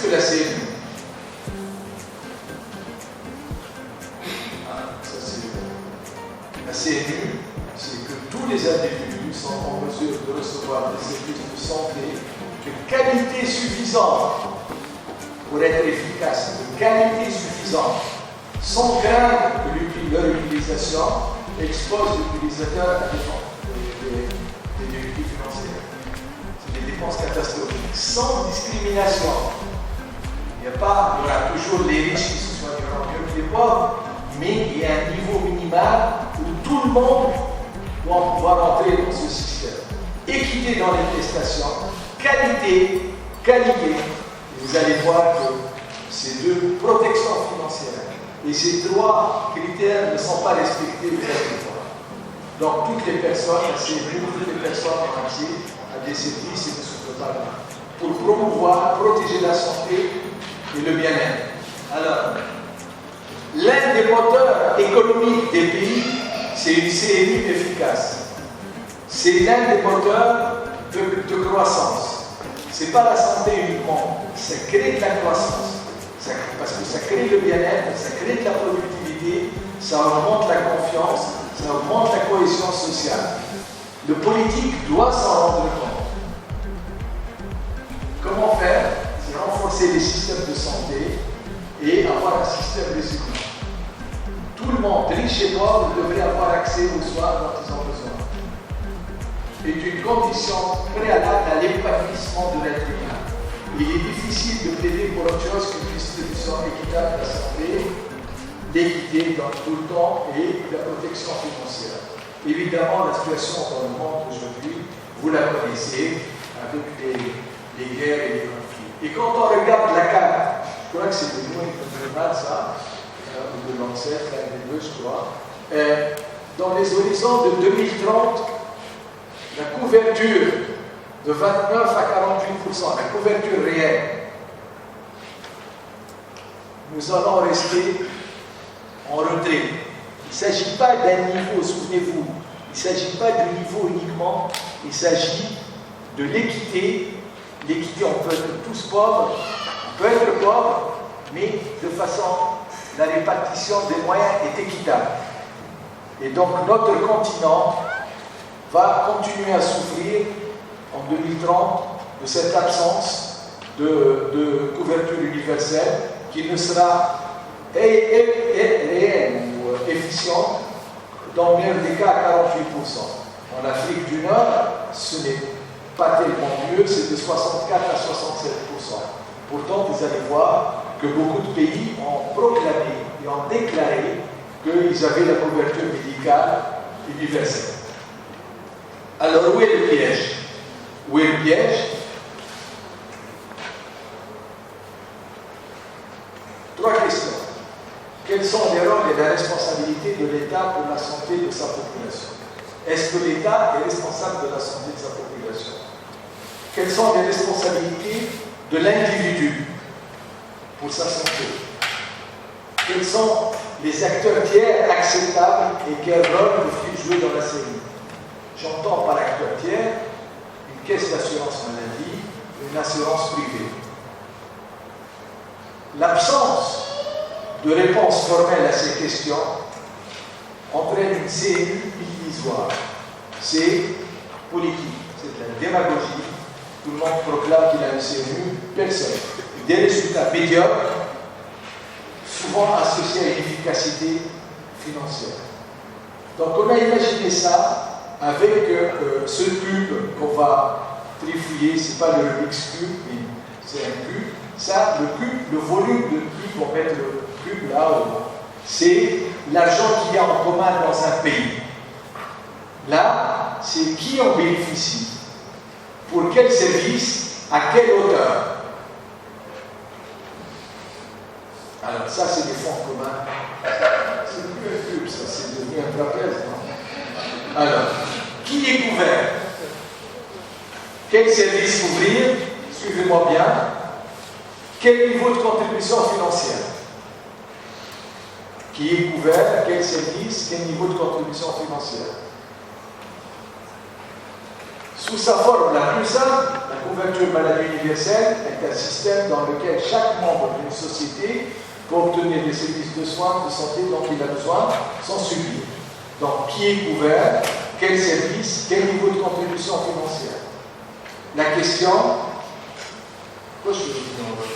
que la CNU? La CNU, c'est que tous les individus sont en mesure de recevoir des services de santé de qualité suffisante pour être efficaces, de qualité suffisante, sans craindre que leur utilisation expose l'utilisateur à des défis financiers. C'est des dépenses catastrophiques, sans discrimination. Il y aura toujours les riches qui se soigneront mieux que les pauvres, mais il y a un niveau minimal où tout le monde doit pouvoir entrer dans ce système. Équité dans les prestations, qualité, et vous allez voir que ces deux, protection financière, et ces trois critères ne sont pas respectés exactement. Donc toutes les personnes, toutes les personnes en entier, à des services et ne se peuvent pas pour promouvoir, protéger la santé et le bien-être. Alors, l'un des moteurs économiques des pays, c'est une CNU efficace. C'est l'un des moteurs de croissance. Ce n'est pas la santé uniquement, ça crée de la croissance. Parce que ça crée le bien-être, ça crée de la productivité, ça augmente la confiance, ça augmente la cohésion sociale. Le politique doit s'en rendre compte. Comment faire? C'est renforcer les systèmes de santé et avoir un système résilient. Tout le monde, riche et pauvre, devrait avoir accès aux soins dont ils ont besoin. C'est une condition préalable à l'épanouissement de l'être humain. Il est difficile de plaider pour autre chose qu'une distribution équitable de la santé, l'équité dans tout le temps et la protection financière. Évidemment, la situation dans le monde aujourd'hui, vous la connaissez, avec les guerres et les conflits. Et quand on regarde la carte, je crois que c'est de nous, mal ça, ou de l'ancêtre, l'un des deux, je crois, dans les horizons de 2030, la couverture de 29 à 48%, la couverture réelle, nous allons rester en retrait. Il ne s'agit pas d'un niveau, souvenez-vous, il ne s'agit pas du niveau uniquement, il s'agit de l'équité. L'équité, on peut être tous pauvres, on peut être pauvre, mais de façon, la répartition des moyens est équitable. Et donc notre continent va continuer à souffrir en 2030 de cette absence de couverture universelle qui ne sera réelle ou efficiente dans le meilleur des cas à 48%. En Afrique du Nord, ce n'est pas tellement mieux, c'est de 64 à 67%. Pourtant, vous allez voir que beaucoup de pays ont proclamé et ont déclaré qu'ils avaient la couverture médicale universelle. Alors, où est le piège? Où est le piège? Trois questions. Quels sont les rôles et la responsabilité de l'État pour la santé de sa population? Est-ce que l'État est responsable de la santé de sa population? Quelles sont les responsabilités de l'individu pour sa santé? Quels sont les acteurs tiers acceptables et quel rôle peuvent-ils jouer dans la série? J'entends par acteur tiers une caisse d'assurance maladie, une assurance privée. L'absence de réponse formelle à ces questions entraîne une CNU illusoire. C'est politique, c'est de la démagogie. Tout le monde proclame qu'il a une CNU, personne. Des résultats médiocres, souvent associés à une efficacité financière. Donc on a imaginé ça avec ce cube qu'on va trifouiller, c'est pas le Rubik's Cube, mais c'est un cube. Ça, le cube, le volume de cube, on met le cube là, c'est l'argent qu'il y a en commun dans un pays. Là, c'est qui en bénéficie, pour quel service, à quelle hauteur. Alors ça, c'est des fonds communs. C'est plus un cube, ça, c'est devenu un trapèze, non? Alors, qui est couvert? Quel service ouvrir? Suivez-moi bien. Quel niveau de contribution financière? Qui est couvert? Quel service? Quel niveau de contribution financière? Sous sa forme la plus simple, la couverture maladie universelle est un système dans lequel chaque membre d'une société peut obtenir des services de soins, de santé dont il a besoin sans subir. Donc, qui est couvert, quel service, quel niveau de contribution financière. La question, pourquoi je suis revenu en vote?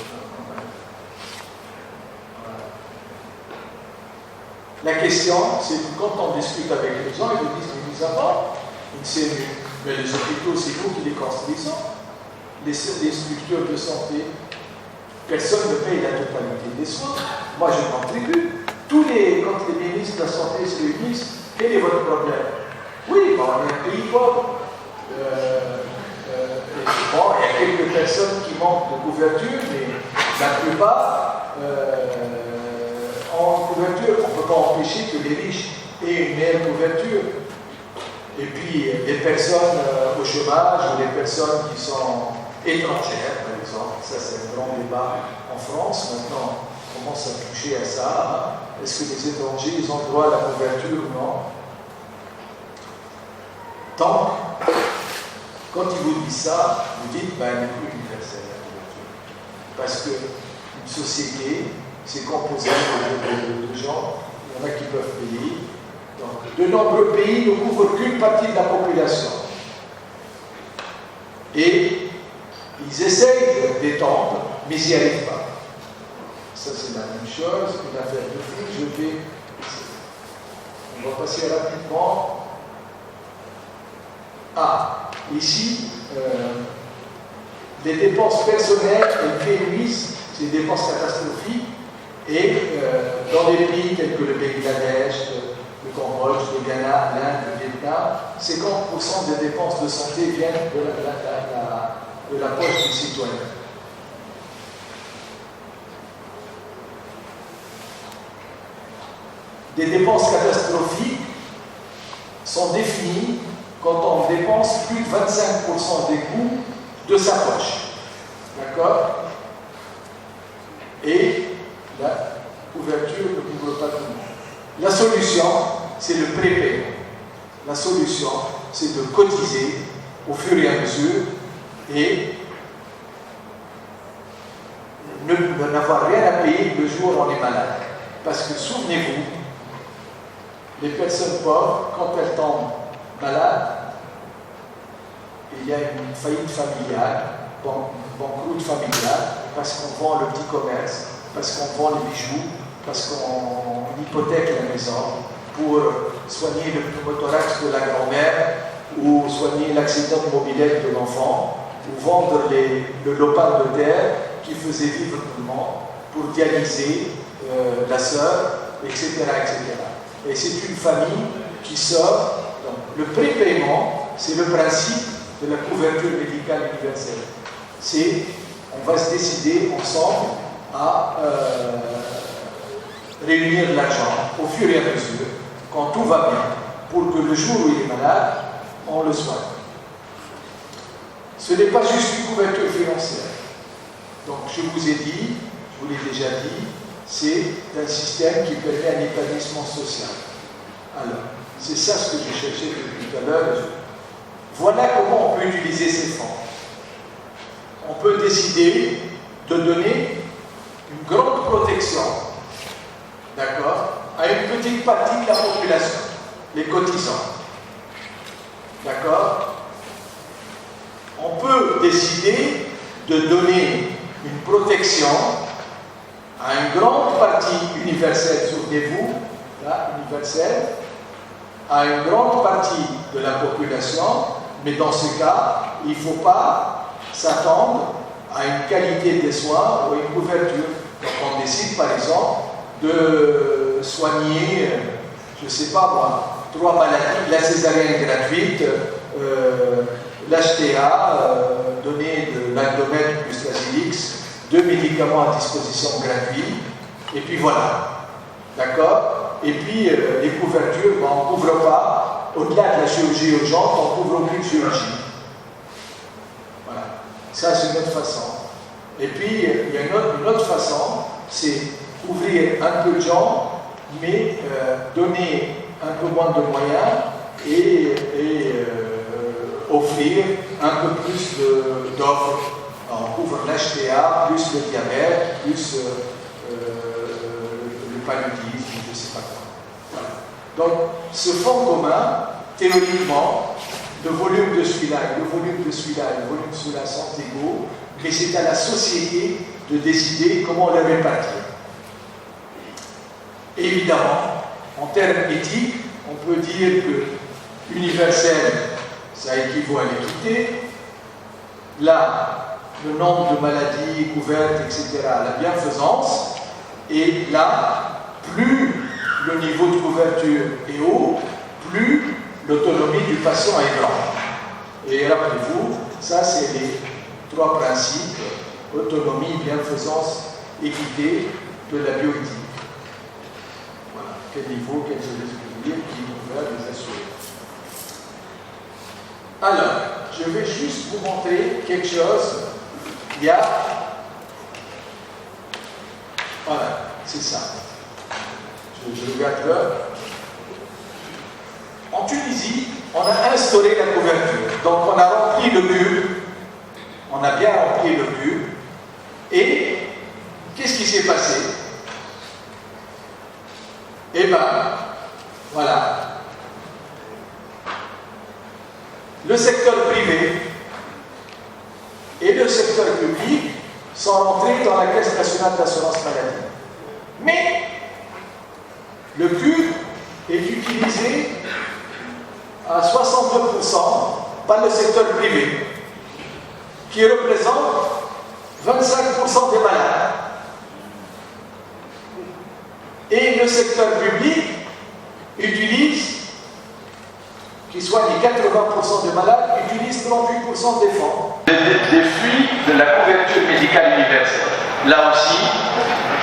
La question, c'est que quand on discute avec les gens, ils nous disent que nous avons une cellule, mais les hôpitaux, c'est nous qui les construisons. Les structures de santé, personne ne paye la totalité des soins. Moi, je contribue. Quand les ministres de la Santé se réunissent, quel est votre problème? Oui, bon, on est un pays pauvre. Bon, il y a quelques personnes qui manquent de couverture, mais la plupart ont une couverture. On ne peut pas empêcher que les riches aient une meilleure couverture. Et puis, les personnes au chômage ou les personnes qui sont étrangères, par exemple, ça c'est un grand débat en France. Maintenant, on commence à toucher à ça. Est-ce que les étrangers, ils ont droit à la couverture ou non? Donc, quand ils vous disent ça, vous dites, ben, elle n'est plus universelle la couverture. Parce qu'une société, c'est composé de gens, il y en a qui peuvent payer. Donc, de nombreux pays ne couvrent qu'une partie de la population. Et ils essayent d'étendre, mais ils n'y arrivent pas. Ça, c'est la même chose, une affaire de prix. On va passer rapidement. Ici, les dépenses personnelles, elles réduisent ces dépenses catastrophiques, et dans les pays tels que le Bangladesh, le Cambodge, le Ghana, l'Inde, le Vietnam, 50% des dépenses de santé viennent de la poche du citoyen. Des dépenses catastrophiques sont définies quand on dépense plus de 25% des coûts de sa poche. D'accord? Et la couverture ne couvre pas tout le monde. La solution, c'est le prépaiement. La solution, c'est de cotiser au fur et à mesure et n'avoir rien à payer le jour où on est malade. Parce que souvenez-vous, les personnes pauvres, quand elles tombent malades, il y a une faillite familiale, banqueroute familiale, parce qu'on vend le petit commerce, parce qu'on vend les bijoux, parce qu'on hypothèque la maison pour soigner le pneumothorax de la grand-mère ou soigner l'accident immobilier de l'enfant ou vendre le lopin de terre qui faisait vivre tout le monde pour dialyser la sœur, etc., etc. Et c'est une famille qui sort. Donc, le prépaiement, c'est le principe de la couverture médicale universelle. On va se décider ensemble à réunir l'argent au fur et à mesure, quand tout va bien, pour que le jour où il est malade, on le soigne. Ce n'est pas juste une couverture financière. Donc, je vous ai dit, je vous l'ai déjà dit, c'est un système qui permet un épanouissement social. Alors, c'est ça ce que j'ai cherché depuis tout à l'heure. Voilà comment on peut utiliser ces fonds. On peut décider de donner une grande protection, d'accord, à une petite partie de la population, les cotisants. D'accord? On peut décider de donner une protection à une grande partie universelle, souvenez-vous, là, universelle, à une grande partie de la population, mais dans ce cas, il ne faut pas s'attendre à une qualité des soins ou à une couverture. Donc on décide par exemple de soigner, je ne sais pas moi, 3 maladies, la césarienne gratuite, l'HTA, donner de l'Aldomène plus l'Azilix, 2 médicaments à disposition gratuits, et puis voilà. D'accord? Et puis les couvertures, on ne couvre pas, au-delà de la chirurgie urgente, on ne couvre aucune chirurgie. Voilà. Ça, c'est une autre façon. Et puis, il y a une autre façon, c'est couvrir un peu de gens, mais donner un peu moins de moyens et offrir un peu plus d'offres. On couvre l'HTA, plus le diabète, plus le paludisme, je ne sais pas quoi. Voilà. Donc, ce fonds commun, théoriquement, le volume de celui-là, le volume de celui-là, le volume de celui-là sont égaux, mais c'est à la société de décider comment les répartir. Évidemment, en termes éthiques, on peut dire que universel, ça équivaut à l'équité. Là, le nombre de maladies couvertes, etc., la bienfaisance. Et là, plus le niveau de couverture est haut, plus l'autonomie du patient est grande. Et rappelez-vous, ça c'est les 3 principes, autonomie, bienfaisance, équité de la bioéthique. Voilà, quel niveau, quels sont les équilibres qui vont faire les assurer. Alors, je vais juste vous montrer quelque chose. Il y a... Voilà, c'est ça. Je regarde l'heure. En Tunisie, on a instauré la couverture. Donc on a rempli le mur. On a bien rempli le mur. Et qu'est-ce qui s'est passé? Eh bien, voilà. Le secteur privé et le secteur public sont rentrés dans la Caisse nationale d'assurance maladie. Mais le CUR est utilisé à 62% par le secteur privé, qui représente 25% des malades. Et le secteur public utilise, qui soigne 80% des malades, utilise 38% des fonds. Les défis de la couverture médicale universelle. Là aussi,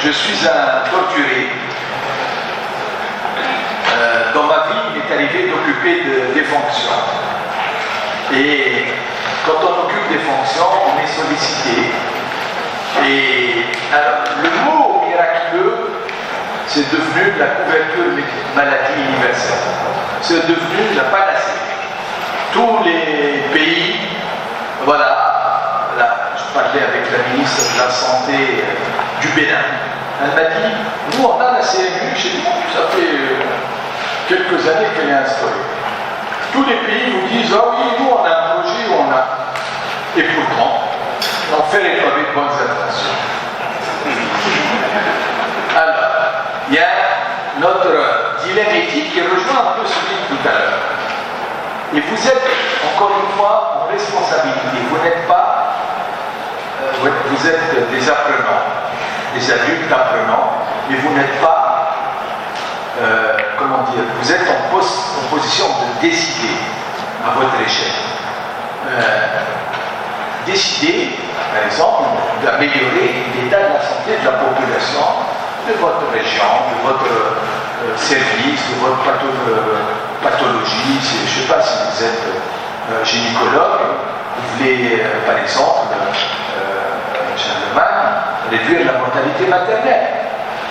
je suis un torturé. Dans ma vie, il est arrivé d'occuper des fonctions. Et quand on occupe des fonctions, on est sollicité. Et alors, le mot miraculeux, c'est devenu la couverture maladie universelle. C'est devenu la panacée. Tous les pays, voilà, là, je parlais avec la ministre de la Santé du Bénin. Elle m'a dit, nous on a la CMU chez nous, ça fait quelques années qu'elle est instaurée. Tous les pays vous disent, ah oui, nous on a un projet où on a. Et pourtant, on fait les avec bonnes intentions. Alors, il y a notre dilemme éthique qui rejoint un peu celui de tout à l'heure. Et vous êtes, encore une fois, en responsabilité. Vous n'êtes pas, vous êtes des apprenants, des adultes apprenants, mais vous n'êtes pas, comment dire, vous êtes en position de décider à votre échelle. Décider, par exemple, d'améliorer l'état de la santé de la population, de votre région, de votre service, de votre pathologie. Je ne sais pas si vous êtes gynécologue, vous voulez, par exemple, réduire la mortalité maternelle,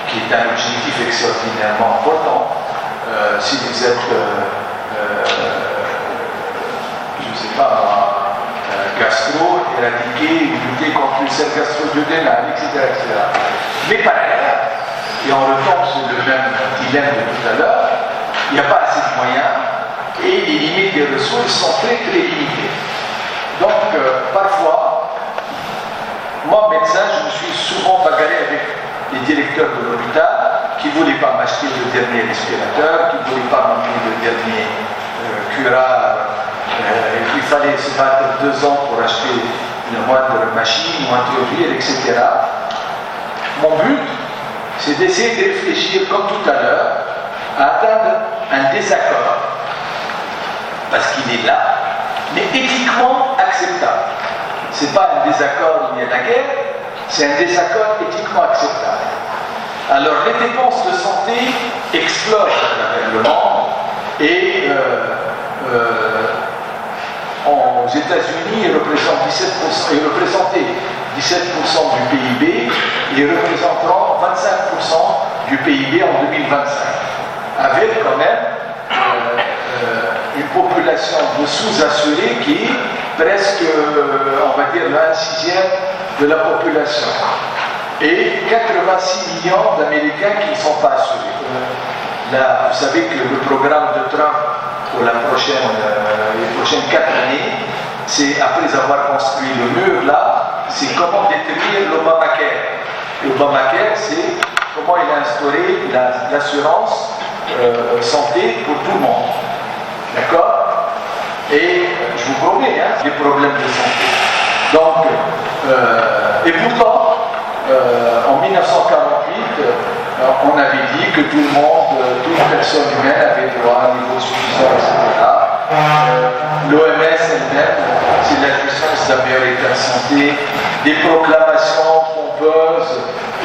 qui est un objectif extraordinairement important. Si vous êtes, je ne sais pas moi, gastro, éradiquer, lutter contre l'ulcère gastro-duodénal, etc., etc. Mais par ailleurs, et on retombe sur le même dilemme de tout à l'heure, il n'y a pas assez de moyens et les limites des ressources sont très très limitées. Donc, parfois, moi, médecin, je me suis souvent bagarré avec les directeurs de l'hôpital qui ne voulaient pas m'acheter le dernier respirateur, qui ne voulaient pas m'acheter le dernier curare, et qu'il fallait se battre 2 ans pour acheter une moindre machine, une moindre ville, etc. Mon but, c'est d'essayer de réfléchir, comme tout à l'heure, à atteindre un désaccord, parce qu'il est là, mais éthiquement acceptable. Ce n'est pas un désaccord où il y a la guerre, c'est un désaccord éthiquement acceptable. Alors les dépenses de santé explosent à travers le monde et aux États-Unis, ils représentaient 17% du PIB et représenteront 25% du PIB en 2025, avec quand même une population population de sous-assurés qui est presque, on va dire, un sixième de la population. Et 86 millions d'Américains qui ne sont pas assurés. Là, vous savez que le programme de Trump pour les prochaines 4 années, c'est après avoir construit le mur là, c'est comment détruire l'Obamacare. L'Obamacare, c'est comment il a instauré l'assurance santé pour tout le monde. D'accord? Et je vous promets, des problèmes de santé. Donc, et pourtant, en 1948, on avait dit que tout le monde, toute personne humaine avait droit à un niveau suffisant, etc. L'OMS elle-même, c'est la puissance d'améliorer la santé, des proclamations pompeuses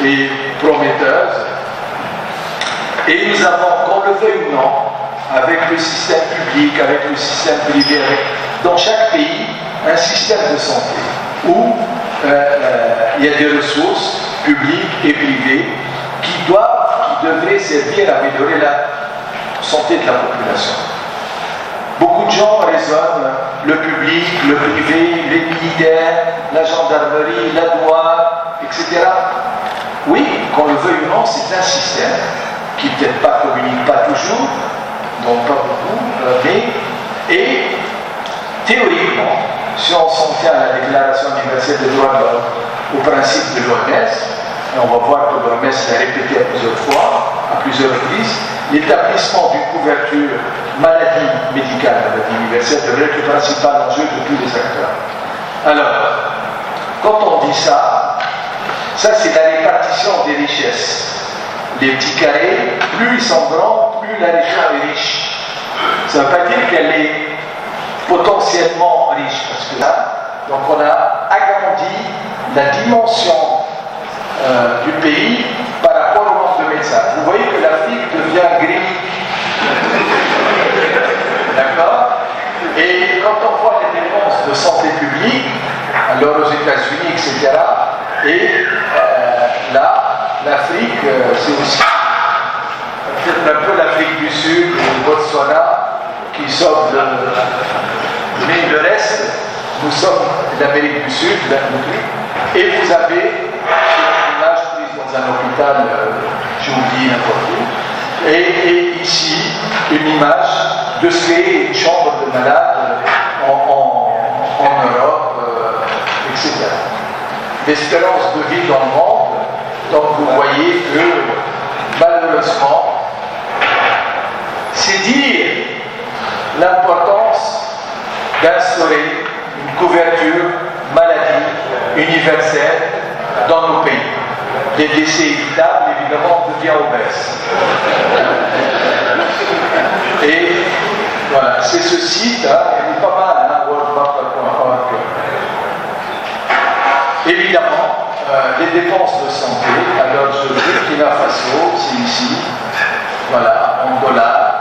et prometteuses. Et nous avons, qu'on le veuille ou non, avec le système public, avec le système privé, dans chaque pays, un système de santé où il y a des ressources publiques et privées qui devraient servir à améliorer la santé de la population. Beaucoup de gens raisonnent le public, le privé, les militaires, la gendarmerie, la douane, etc. Oui, qu'on le veuille ou non, c'est un système qui peut-être pas communique pas toujours, donc pas beaucoup, mais et théoriquement, si on s'en tient à la Déclaration universelle des droits de l'homme, au principe de l'OMS, et on va voir que l'OMS l'a répété à plusieurs fois, à plusieurs reprises, l'établissement d'une couverture maladie médicale, maladie universelle, devrait être le principal enjeu de tous les acteurs. Alors, quand on dit ça c'est la répartition des richesses. Les petits carrés, plus ils sont grands, plus la région est riche. Ça ne veut pas dire qu'elle est potentiellement riche, parce que là, donc on a agrandi la dimension du pays par rapport au nombre de médecins. Vous voyez que l'Afrique devient gris. D'accord? Et quand on voit les dépenses de santé publique, alors aux États-Unis, etc., et là, l'Afrique, c'est aussi peut-être un peu l'Afrique du Sud, le Botswana, qui sommes mais le reste, nous sommes l'Amérique du Sud, et vous avez une image prise dans un hôpital, je vous dis n'importe où, et ici, une image de ce qu'est une chambre de malade en Europe, etc. L'espérance de vie dans le monde, donc vous voyez que malheureusement, c'est dire l'importance d'instaurer une couverture maladie universelle dans nos pays. Les décès évitables, évidemment, on devient obèse. Et voilà, c'est ce site, il est pas mal, worldmap.org. Évidemment, les dépenses de santé, alors je Burkina Faso, c'est ici, voilà, en dollars,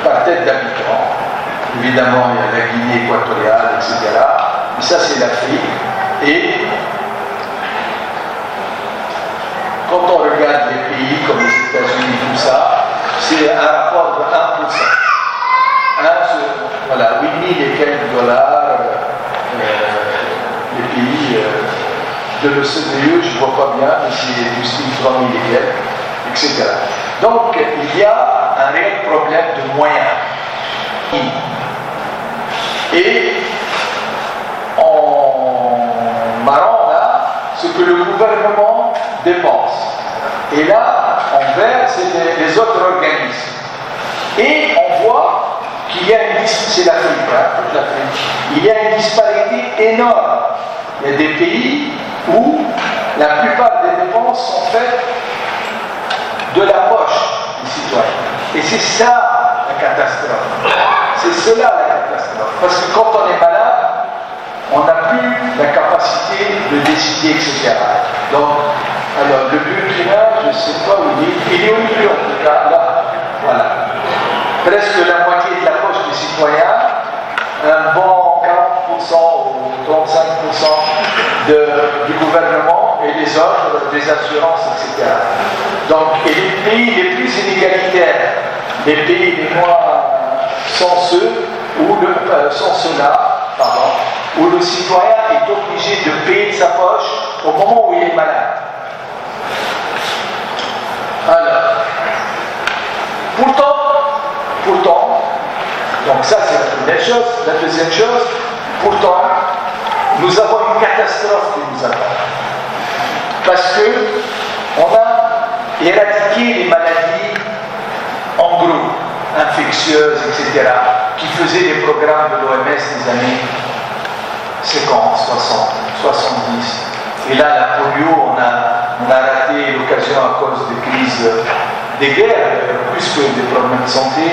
par tête d'habitant. Évidemment, il y a la Guinée équatoriale, etc. Mais ça, c'est l'Afrique. Et quand on regarde les pays comme les États-Unis, tout ça, c'est un rapport de 1%. Voilà, 8 000 et quelques dollars, les pays de l'OCDE, je ne vois pas bien, mais c'est du style 3 000 et quelques, etc. Donc, il y a un réel problème de moyens. Et en marrant là, ce que le gouvernement dépense. Et là, en vert, c'est les autres organismes. Et on voit qu'il y a une c'est l'Afrique, toute l'Afrique. Il y a une disparité énorme. Il y a des pays où la plupart des dépenses sont faites de la poche des citoyens. Et c'est ça la catastrophe. C'est cela la catastrophe. Parce que quand on est malade, on n'a plus la capacité de décider, etc. Donc, alors le Burkina, je ne sais pas où il est au milieu en tout cas, là, voilà. Presque la moitié de la poche des citoyens, un bon 40% ou 35% du gouvernement et les autres, des assurances, etc. Donc, et les pays les plus inégalitaires, les pays les moins chanceux, sans cela, où le citoyen est obligé de payer de sa poche au moment où il est malade. Alors, pourtant, donc ça c'est la première chose. La deuxième chose, pourtant, nous avons une catastrophe qui nous attend. Parce que on a éradiqué les maladies en groupe, infectieuses, etc., qui faisaient des programmes de l'OMS des années 50, 60, 70. Et là, la polio, on a raté l'occasion à cause des crises, des guerres, plus que des problèmes de santé,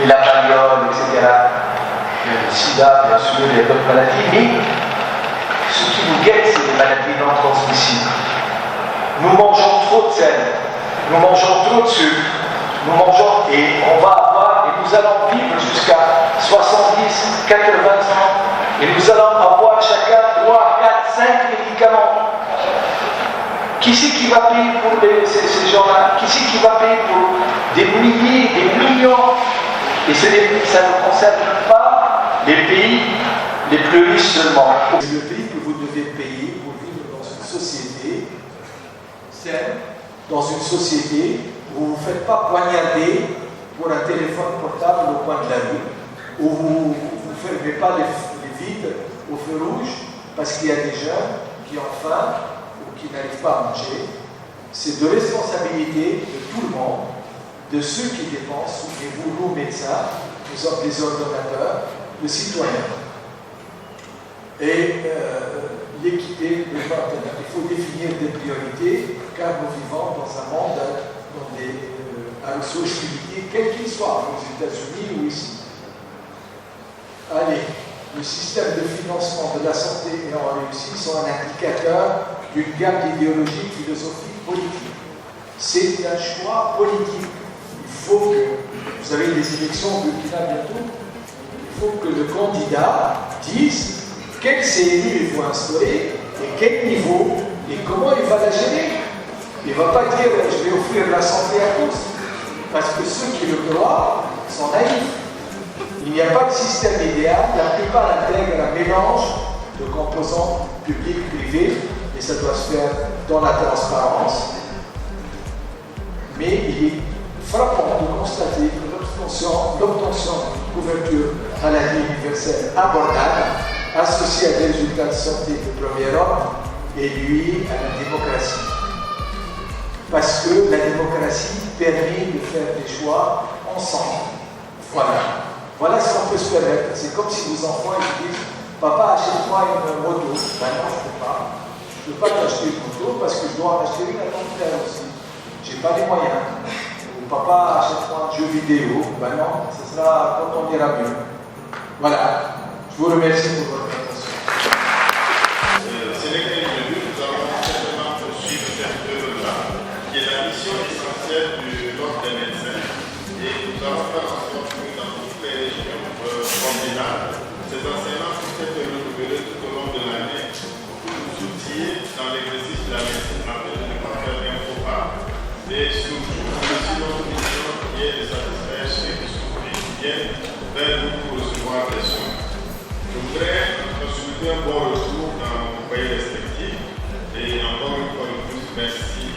et la variole, etc. Il y a le sida, bien sûr, il y a d'autres maladies, mais ce qui nous guette, c'est les maladies non transmissibles. Nous mangeons trop de sel, nous mangeons trop de sucre, nous mangeons, et on va avoir, et nous allons vivre jusqu'à 70, 80 ans, et nous allons avoir chacun 3, 4, 5 médicaments. Qui c'est qui va payer pour ces gens-là? Qui c'est qui va payer pour des milliers, des millions? Et ça ne concerne pas les pays les plus riches seulement. C'est le prix que vous devez payer pour vivre dans une société saine, dans une société où vous ne vous faites pas poignarder pour un téléphone portable au coin de la rue, où vous ne fermez pas les vides au feu rouge parce qu'il y a des jeunes qui ont faim ou qui n'arrivent pas à manger. C'est de responsabilité de tout le monde, de ceux qui dépensent, souvenez-vous, nous médecins, nous sommes des ordonnateurs, le citoyen. Et l'équité, il faut définir des priorités, car nous vivons dans un monde à ressources limitées, quel qu'il soit, aux États-Unis ou ici. Allez, le système de financement de la santé et en réussite sont un indicateur d'une gamme d'idéologies philosophiques politiques. C'est un choix politique. Il faut que, vous avez des élections au Burkina bientôt, il faut que le candidat dise quel CNU il faut instaurer et quel niveau et comment il va la gérer. Il ne va pas dire je vais offrir la santé à tous, parce que ceux qui le croient sont naïfs. Il n'y a pas de système idéal, la plupart intègrent un mélange de composants publics, privés, et ça doit se faire dans la transparence. Mais il est frappant de constater que l'obtention d'une couverture maladie universelle abordable, associée à des résultats de santé de premier ordre, est liée à la démocratie. Parce que la démocratie permet de faire des choix ensemble. Voilà ce qu'on peut se permettre. C'est comme si vos enfants ils disent papa, achète-moi une moto. Ben non, je ne peux pas. Je ne peux pas t'acheter une moto parce que je dois en acheter une à ton frère aussi. Je n'ai pas les moyens. Ou papa, achète-moi un jeu vidéo. Ben non, ce sera quand on ira mieux. Voilà. Je vous remercie pour votre attention. C'est lesquels nous allons certainement poursuivre cette œuvre-là, qui est la mission essentielle de l'ordre des médecins. Et nous allons faire en sorte que dans toutes les régions continentales, ces enseignements puissent être renouvelés tout au long de l'année pour nous outiller dans l'exercice de la médecine afin de ne pas faire un faux pas. Et surtout, aussi notre mission qui est de satisfaire ceux qui souffrent et qui viennent vers nous pour recevoir des soins. Je voudrais souhaiter un bon retour dans vos pays respectifs et encore une fois de plus, merci